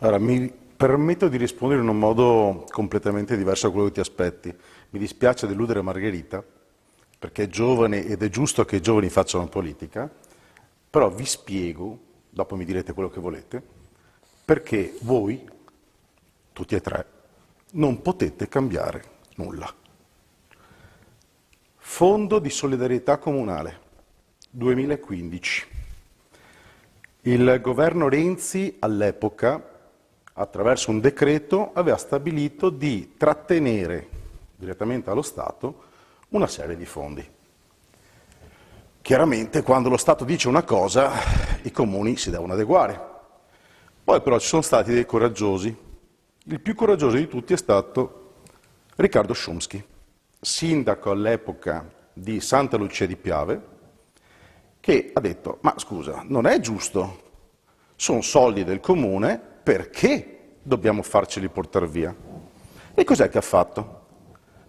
Allora, mi permetto di rispondere in un modo completamente diverso da quello che ti aspetti. Mi dispiace deludere Margherita, perché è giovane ed è giusto che i giovani facciano politica, però vi spiego, dopo mi direte quello che volete, perché voi, tutti e tre, non potete cambiare nulla. Fondo di solidarietà comunale, 2015. Il governo Renzi all'epoca, attraverso un decreto, aveva stabilito di trattenere direttamente allo Stato una serie di fondi. Chiaramente quando lo Stato dice una cosa, i comuni si devono adeguare. Poi però ci sono stati dei coraggiosi. Il più coraggioso di tutti è stato Riccardo Szumski, sindaco all'epoca di Santa Lucia di Piave, che ha detto: ma scusa, non è giusto, sono soldi del comune, perché dobbiamo farceli portare via? E cos'è che ha fatto?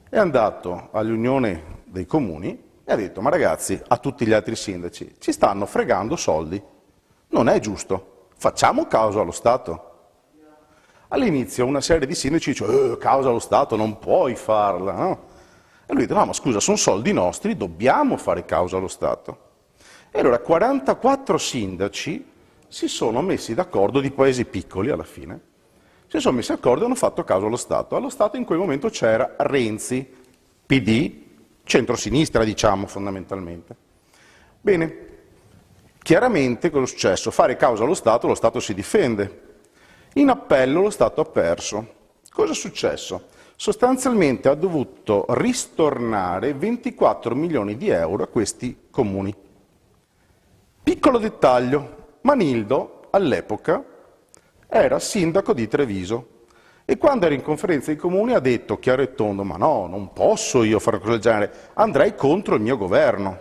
È andato all'Unione dei Comuni e ha detto: ma ragazzi, a tutti gli altri sindaci, ci stanno fregando soldi, non è giusto, facciamo causa allo Stato. All'inizio una serie di sindaci dice: causa allo Stato, non puoi farla, no? E lui dice: no, ma scusa, sono soldi nostri, dobbiamo fare causa allo Stato. E allora 44 sindaci si sono messi d'accordo, di paesi piccoli alla fine, si sono messi d'accordo e hanno fatto causa allo Stato. Allo Stato in quel momento c'era Renzi, PD, centrosinistra diciamo fondamentalmente. Bene, chiaramente cosa è successo? Fare causa allo Stato si difende. In appello lo Stato ha perso. Cosa è successo? Sostanzialmente ha dovuto ristornare 24 milioni di euro a questi comuni. Piccolo dettaglio, Manildo all'epoca era sindaco di Treviso e quando era in conferenza dei comuni ha detto chiaro e tondo: ma no, non posso io fare una cosa del genere, andrei contro il mio governo,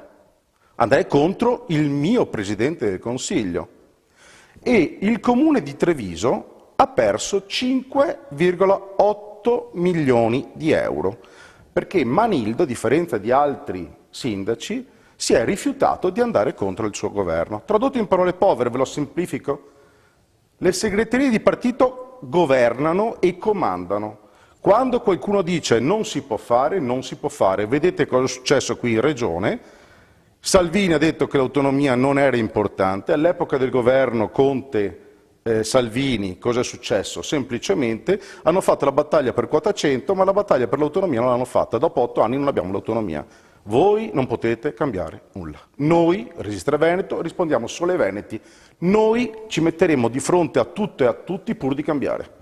andrei contro il mio Presidente del Consiglio. E il comune di Treviso ha perso 5,8 milioni di euro, perché Manildo, a differenza di altri sindaci, si è rifiutato di andare contro il suo governo. Tradotto in parole povere, ve lo semplifico, le segreterie di partito governano e comandano. Quando qualcuno dice non si può fare, non si può fare. Vedete cosa è successo qui in Regione? Salvini ha detto che l'autonomia non era importante, all'epoca del governo Conte Salvini cosa è successo? Semplicemente hanno fatto la battaglia per quota 100, ma la battaglia per l'autonomia non l'hanno fatta, dopo 8 anni non abbiamo l'autonomia. Voi non potete cambiare nulla. Noi, Resistere Veneto, rispondiamo solo ai veneti. Noi ci metteremo di fronte a tutto e a tutti pur di cambiare.